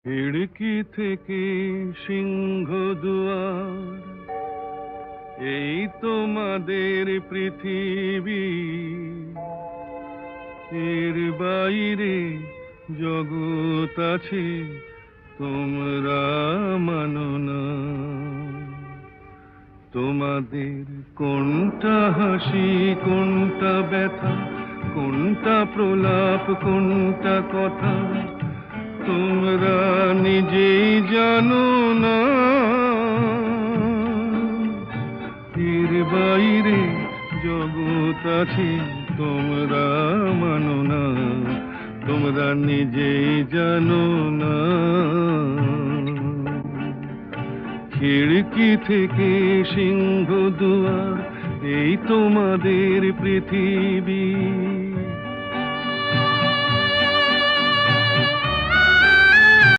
খিড়কি থেকে সিংহ দুয়ার, এই তোমাদের পৃথিবী। এর বাইরে জগৎ আছে, তোমরা মানো না। তোমাদের কোনটা হাসি, কোনটা ব্যথা, কোনটা প্রলাপ, কোনটা কথা, তোমরা নিজেই জানো না। এর বাইরে জগৎ আছে, তোমরা মানো না। তোমরা নিজেই জানো না। খিড়কি থেকে সিংহ দুয়ার, এই তোমাদের পৃথিবী।